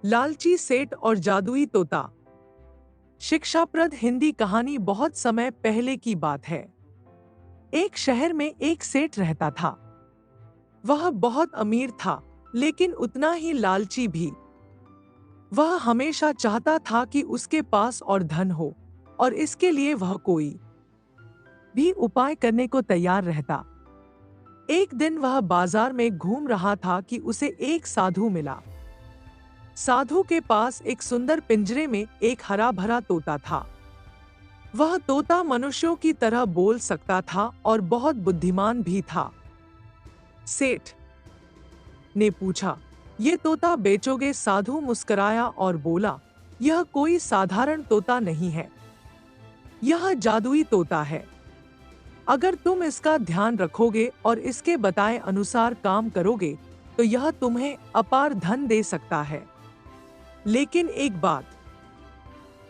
लालची सेठ और जादुई तोता। शिक्षाप्रद हिंदी कहानी। बहुत समय पहले की बात है। एक शहर में एक सेठ रहता था। वह बहुत अमीर था, लेकिन उतना ही लालची भी। वह हमेशा चाहता था कि उसके पास और धन हो, और इसके लिए वह कोई भी उपाय करने को तैयार रहता। एक दिन वह बाजार में घूम रहा था कि उसे एक साधु मिला। साधु के पास एक सुंदर पिंजरे में एक हरा भरा तोता था। वह तोता मनुष्यों की तरह बोल सकता था और बहुत बुद्धिमान भी था। सेठ ने पूछा, "ये तोता बेचोगे?" साधु मुस्कुराया और बोला, "यह कोई साधारण तोता नहीं है। यह जादुई तोता है। अगर तुम इसका ध्यान रखोगे और इसके बताए अनुसार काम करोगे, तो यह तुम्हें अपार धन दे सकता है। लेकिन एक बात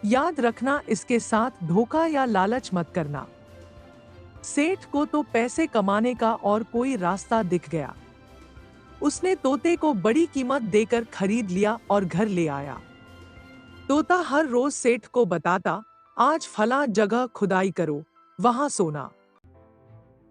याद रखना, इसके साथ धोखा या लालच मत करना।" सेठ को तो पैसे कमाने का और कोई रास्ता दिख गया। उसने तोते को बड़ी कीमत देकर खरीद लिया और घर ले आया। तोता हर रोज सेठ को बताता, "आज फला जगह खुदाई करो, वहां सोना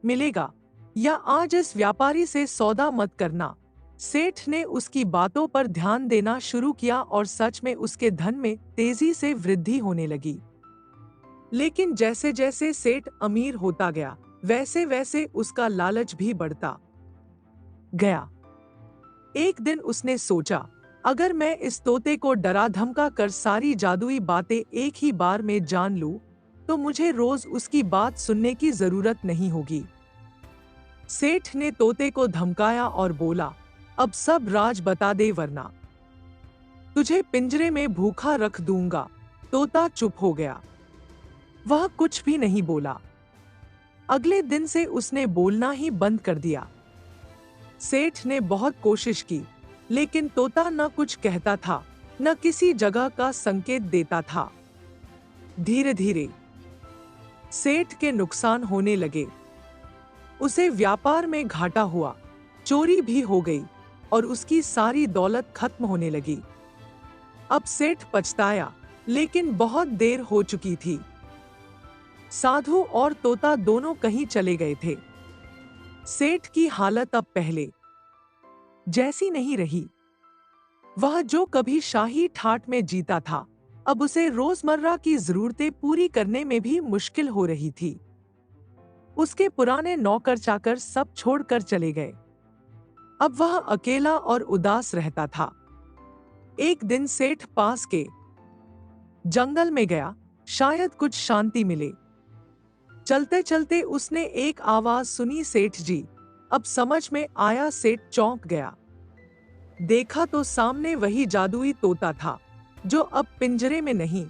मिलेगा, या आज इस व्यापारी से सौदा मत करना।" सेठ ने उसकी बातों पर ध्यान देना शुरू किया और सच में उसके धन में तेजी से वृद्धि होने लगी। लेकिन जैसे जैसे सेठ अमीर होता गया, वैसे वैसे उसका लालच भी बढ़ता गया। एक दिन उसने सोचा, अगर मैं इस तोते को डरा धमका कर सारी जादुई बातें एक ही बार में जान लूं, तो मुझे रोज उसकी बात सुनने की जरूरत नहीं होगी। सेठ ने तोते को धमकाया और बोला, "अब सब राज बता दे, वरना तुझे पिंजरे में भूखा रख दूंगा।" तोता चुप हो गया। वह कुछ भी नहीं बोला। अगले दिन से उसने बोलना ही बंद कर दिया। सेठ ने बहुत कोशिश की, लेकिन तोता न कुछ कहता था, न किसी जगह का संकेत देता था। धीरे धीरे सेठ के नुकसान होने लगे। उसे व्यापार में घाटा हुआ, चोरी भी हो गई और उसकी सारी दौलत खत्म होने लगी। अब सेठ पछताया, लेकिन बहुत देर हो चुकी थी। साधु और तोता दोनों कहीं चले गए थे। सेठ की हालत अब पहले जैसी नहीं रही। वह जो कभी शाही ठाट में जीता था, अब उसे रोजमर्रा की जरूरतें पूरी करने में भी मुश्किल हो रही थी। उसके पुराने नौकर चाकर सब छोड़कर चले गए। अब वह अकेला और उदास रहता था। एक दिन सेठ पास के जंगल में गया, शायद कुछ शांति मिले। चलते चलते उसने एक आवाज सुनी, "सेठ जी।" अब समझ में आया। सेठ चौंक गया। देखा तो सामने वही जादुई तोता था, जो अब पिंजरे में नहीं,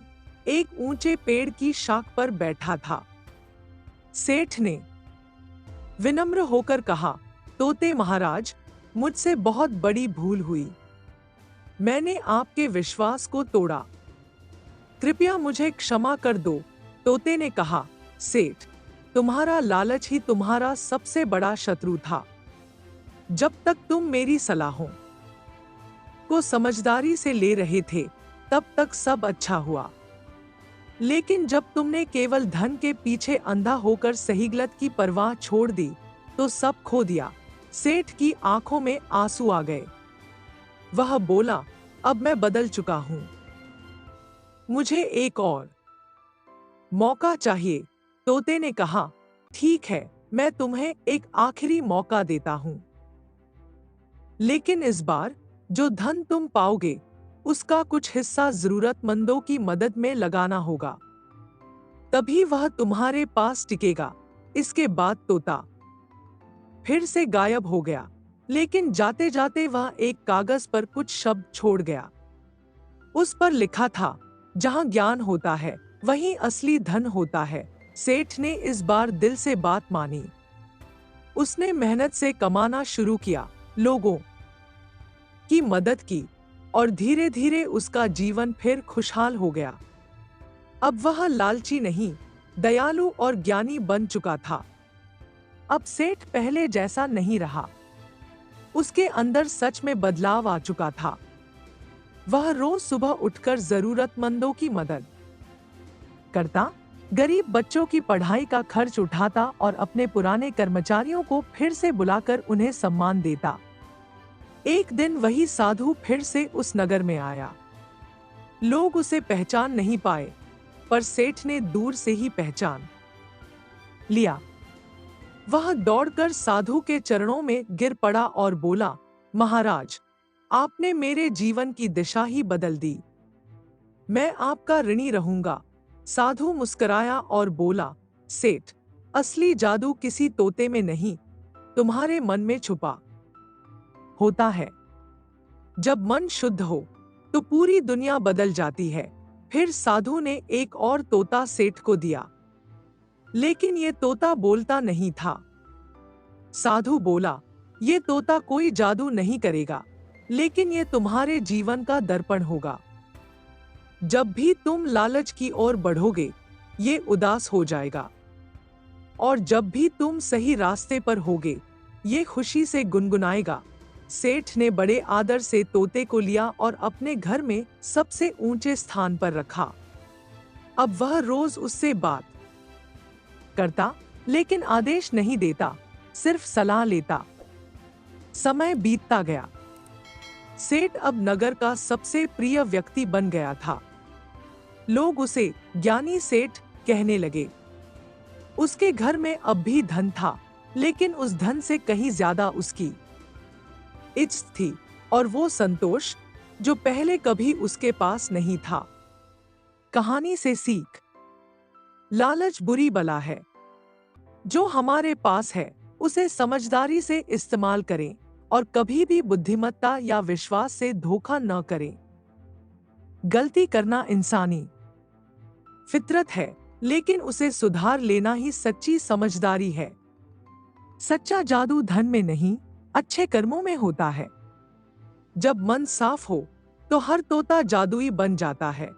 एक ऊंचे पेड़ की शाख पर बैठा था। सेठ ने विनम्र होकर कहा, "तोते महाराज, मुझसे बहुत बड़ी भूल हुई। मैंने आपके विश्वास को तोड़ा। कृपया मुझे क्षमा कर दो।" तोते ने कहा, "सेठ, तुम्हारा लालच ही तुम्हारा सबसे बड़ा शत्रु था। जब तक तुम मेरी सलाहों को समझदारी से ले रहे थे, तब तक सब अच्छा हुआ। लेकिन जब तुमने केवल धन के पीछे अंधा होकर सही गलत की परवाह छोड़ दी, तो सब खो दिया।" सेठ की आंखों में आंसू आ गए। वह बोला, "अब मैं बदल चुका हूं। मुझे एक और मौका चाहिए।" तोते ने कहा, "ठीक है, मैं तुम्हें एक आखिरी मौका देता हूं। लेकिन इस बार जो धन तुम पाओगे, उसका कुछ हिस्सा जरूरतमंदों की मदद में लगाना होगा। तभी वह तुम्हारे पास टिकेगा।" इसके बाद तोता फिर से गायब हो गया, लेकिन जाते जाते वह एक कागज पर कुछ शब्द छोड़ गया। उस पर लिखा था, "जहां ज्ञान होता है, वहीं असली धन होता है।" सेठ ने इस बार दिल से बात मानी। उसने मेहनत से कमाना शुरू किया, लोगों की मदद की, और धीरे धीरे उसका जीवन फिर खुशहाल हो गया। अब वह लालची नहीं, दयालु और ज्ञानी बन चुका था। अब सेठ पहले जैसा नहीं रहा। उसके अंदर सच में बदलाव आ चुका था। वह रोज सुबह उठकर जरूरतमंदों की मदद करता, गरीब बच्चों की पढ़ाई का खर्च उठाता और अपने पुराने कर्मचारियों को फिर से बुलाकर उन्हें सम्मान देता। एक दिन वही साधु फिर से उस नगर में आया। लोग उसे पहचान नहीं पाए, पर सेठ ने दूर से ही पहचान लिया। वह दौड़कर साधु के चरणों में गिर पड़ा और बोला, महाराज, आपने मेरे जीवन की दिशा ही बदल दी। मैं आपका ऋणी रहूंगा। साधु मुस्कुराया और बोला, सेठ, असली जादू किसी तोते में नहीं, तुम्हारे मन में छुपा होता है। जब मन शुद्ध हो तो पूरी दुनिया बदल जाती है। फिर साधु ने एक और तोता सेठ को दिया, लेकिन ये तोता बोलता नहीं था। साधु बोला, ये तोता कोई जादू नहीं करेगा, लेकिन ये तुम्हारे जीवन का दर्पण होगा। जब भी तुम लालच की ओर बढ़ोगे, ये उदास हो जाएगा, और जब भी तुम सही रास्ते पर होगे, ये खुशी से गुनगुनाएगा। सेठ ने बड़े आदर से तोते को लिया और अपने घर में सबसे ऊंचे स्थान पर रखा। अब वह रोज उससे बात करता, लेकिन आदेश नहीं देता, सिर्फ सलाह लेता। समय बीतता गया। सेठ अब नगर का सबसे प्रिय व्यक्ति बन गया था। लोग उसे ज्ञानी सेठ कहने लगे। उसके घर में अब भी धन था, लेकिन उस धन से कहीं ज्यादा उसकी इज्जत थी और वो संतोष जो पहले कभी उसके पास नहीं था। कहानी से सीख। लालच बुरी बला है। जो हमारे पास है उसे समझदारी से इस्तेमाल करें और कभी भी बुद्धिमत्ता या विश्वास से धोखा न करें। गलती करना इंसानी फितरत है, लेकिन उसे सुधार लेना ही सच्ची समझदारी है। सच्चा जादू धन में नहीं, अच्छे कर्मों में होता है। जब मन साफ हो तो हर तोता जादुई बन जाता है।